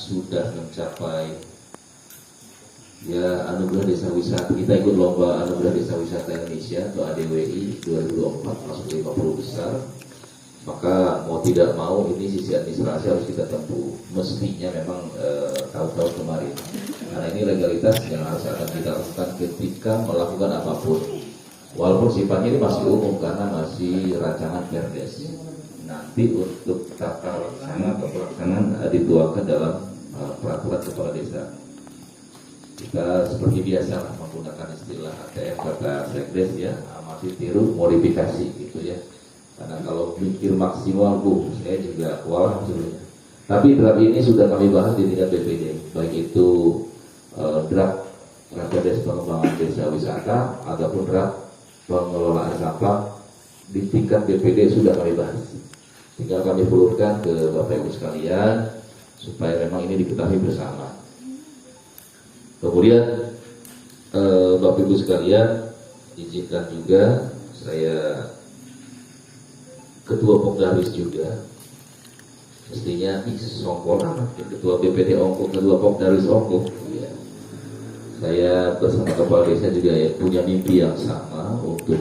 sudah mencapai ya anugerah desa wisata. Kita ikut lomba anugerah desa wisata Indonesia atau ADWI 2024 masuk 50 besar. Maka mau tidak mau ini sisi administrasi harus kita tempuh. Mestinya memang tahun-tahun kemarin, karena ini legalitas yang harus akan kita lakukan ketika melakukan apapun. Walaupun sifatnya ini masih umum karena masih rancangan Perdes. Nanti untuk tata laksana atau pelaksanaan dituangkan dalam peraturan kepala desa. Kita seperti biasa lah menggunakan istilah ATM kata Sekdes ya, amati tiru modifikasi gitu ya. Karena kalau mikir maksimal saya juga kewalahan sebenarnya. Tapi draft ini sudah kami bahas di tingkat BPD, baik itu draft Perdes pengembangan desa wisata ataupun draft pengelolaan sampah di tingkat BPD sudah kami bahas. Tinggal kami pulurkan ke Bapak Ibu sekalian supaya memang ini diketahui bersama. Kemudian Bapak Ibu sekalian, izinkan juga saya Ketua Pokdaris juga, mestinya songkol Ketua BPD Ongko, Ketua Pokdaris Ongko. Ya. Saya bersama Kepala Desa juga ya, punya mimpi yang sama untuk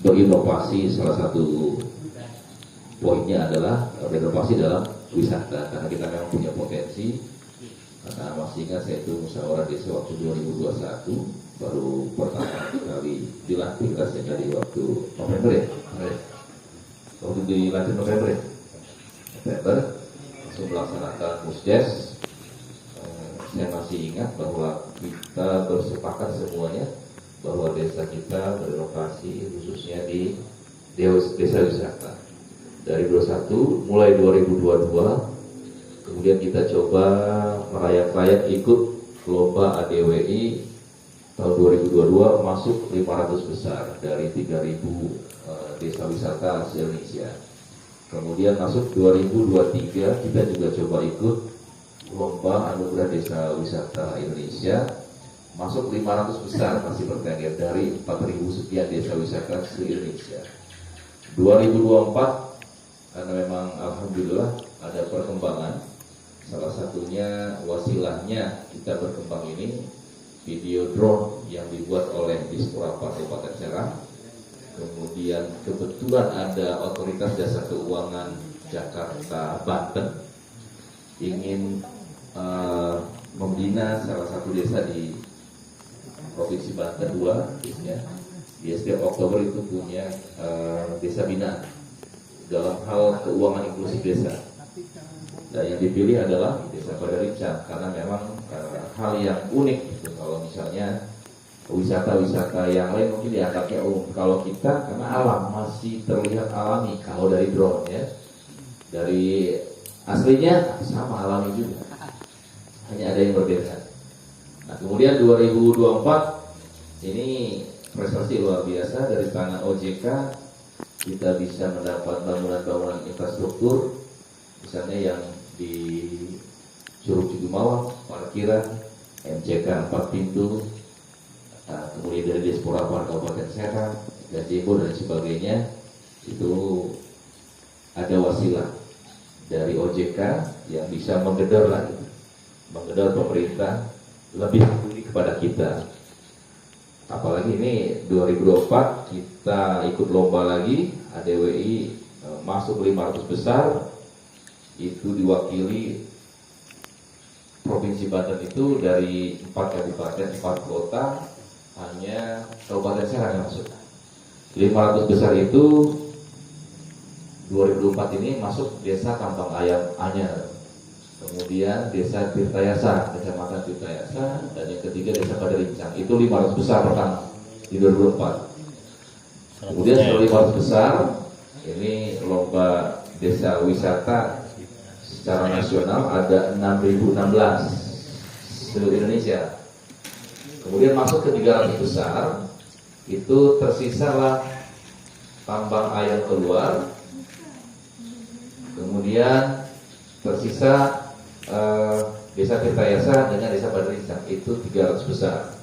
berinovasi. Salah satu poinnya adalah berinovasi dalam wisata, karena kita memang punya potensi. Karena masih ingat saya itu musyawarah desa waktu 2021 baru pertama kali dilantik rasanya dari waktu November ya. Waktu dilantik November langsung melaksanakan musdes. Saya masih ingat bahwa kita bersepakat semuanya bahwa desa kita berinovasi khususnya di desa wisata. Dari 21 mulai 2022 kemudian kita coba merayap-rayap ikut lomba ADWI tahun 2022 masuk 500 besar dari 3.000 desa wisata se-Indonesia. Kemudian masuk 2023 kita juga coba ikut lomba anugerah desa wisata Indonesia masuk 500 besar masih bertengger dari 4.000 sekian desa wisata se-Indonesia. 2024 karena memang alhamdulillah ada perkembangan. Salah satunya wasilahnya kita berkembang ini video drone yang dibuat oleh Disporapa Kabupaten Serang. Kemudian kebetulan ada Otoritas Jasa Keuangan Jakarta Banten ingin membina salah satu desa di Provinsi Banten 2 ya. Di setiap Oktober itu punya desa binaan dalam hal keuangan inklusif desa. Dan yang dipilih adalah Desa Padarincang karena memang hal yang unik gitu. Kalau misalnya wisata-wisata yang lain mungkin dianggapnya kalau kita karena alam masih terlihat alami. Kalau dari drone ya, dari aslinya sama alami juga, hanya ada yang berbeda. Nah kemudian 2024 ini prestasi luar biasa dari tangan OJK. Kita bisa mendapat bangunan-bangunan infrastruktur, misalnya yang di Curug Cigumawang, parkiran, MCK 4 pintu, kemudian dari Disporapa Kabupaten Serang, Gazebo dan sebagainya, itu ada wasilah dari OJK yang bisa menggedor lagi, menggedor pemerintah lebih peduli kepada kita. Apalagi ini 2024 kita ikut lomba lagi ADWI masuk 500 besar, itu diwakili Provinsi Banten itu dari 4 kabupaten 4 kota, hanya Kabupaten Serang yang masuk. 500 besar itu 2024 ini masuk Desa Kampang Ayam Anyar, kemudian Desa Tirtayasa, Kecamatan Tirtayasa, dan yang ketiga Desa Padarincang. Itu 500 besar pertama di 2024. Kemudian setelah 500 besar, ini lomba desa wisata secara nasional ada 6.016 seluruh Indonesia. Kemudian masuk ke 300 besar, itu tersisalah Tambang Ayam keluar, kemudian tersisa Desa Tirtayasa dengan Desa Padarincang, itu 300 besar,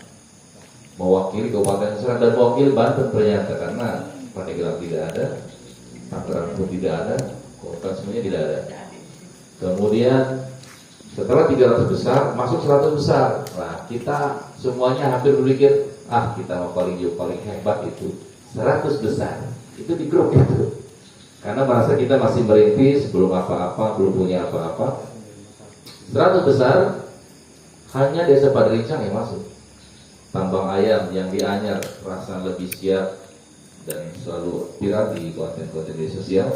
mewakili Kabupaten Serang dan mewakili Banten ternyata, karena Pandeglang tidak ada, Tangerang pun tidak ada, kota semuanya tidak ada. Kemudian Setelah 300 besar, masuk 100 besar. Nah, kita semuanya hampir berpikir, kita mau paling hebat itu 100 besar. Itu di grup itu. Karena merasa kita masih merintis, belum apa-apa, belum punya apa-apa. 100 besar, hanya Desa Padarincang yang masuk. Tambang ayam yang di Anyar rasa lebih siap dan selalu viral di konten-konten media sosial.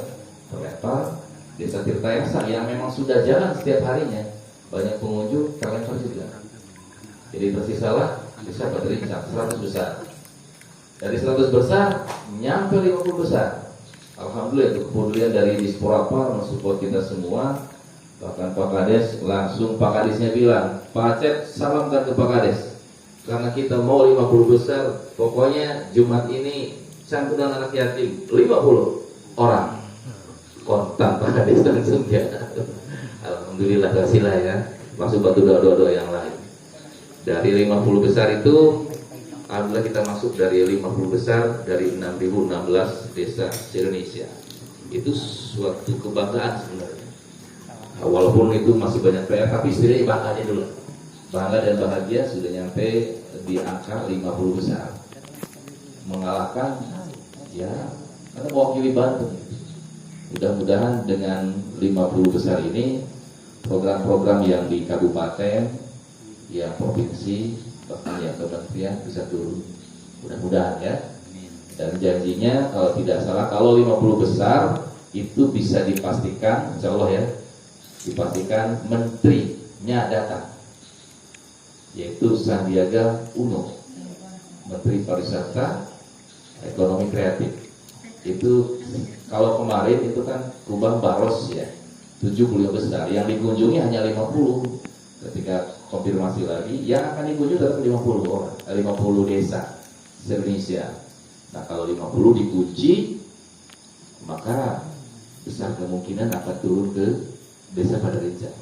Ternyata Desa Tirta Esa yang memang sudah jalan setiap harinya, banyak pengunjung terlempar juga. Jadi tersisalah Desa Padarincang 100 besar. Dari 100 besar nyampe 50 besar. Alhamdulillah itu kepedulian dari Disporapar mensupport kita semua. Bahkan Pak Kades langsung, Pak Kadesnya bilang, Pak Acep salamkan ke Pak Kades, karena kita mau 50 besar. Pokoknya Jumat ini santunan anak yatim 50 orang. Kontak Pak Kades langsung ya. Alhamdulillah kasih lah ya. Langsung bantu doa-doa yang lain. Dari 50 besar itu, alhamdulillah kita masuk dari 50 besar dari 6.016 desa se-Indonesia. Itu suatu kebanggaan sebenarnya. Walaupun itu masih banyak PR, tapi istilahnya bangganya dulu. Bangga dan bahagia sudah nyampe di angka 50 besar. Mengalahkan, ya, karena mewakili Banten. Mudah-mudahan dengan 50 besar ini, program-program yang di kabupaten, yang provinsi, bahkan yang kementerian bisa turun. Mudah-mudahan ya. Dan janjinya kalau tidak salah, kalau 50 besar itu bisa dipastikan, insya Allah ya, dipastikan menterinya datang, yaitu Sandiaga Uno, Menteri Pariwisata Ekonomi Kreatif. Itu kalau kemarin itu kan Kubang Baros ya, 75 besar, yang dikunjungi hanya 50. Ketika konfirmasi lagi, yang akan dikunjungi tetap 50 orang, 50 desa se-Indonesia. Nah, kalau 50 dikunci, maka besar kemungkinan akan turun ke Desa Padarincang.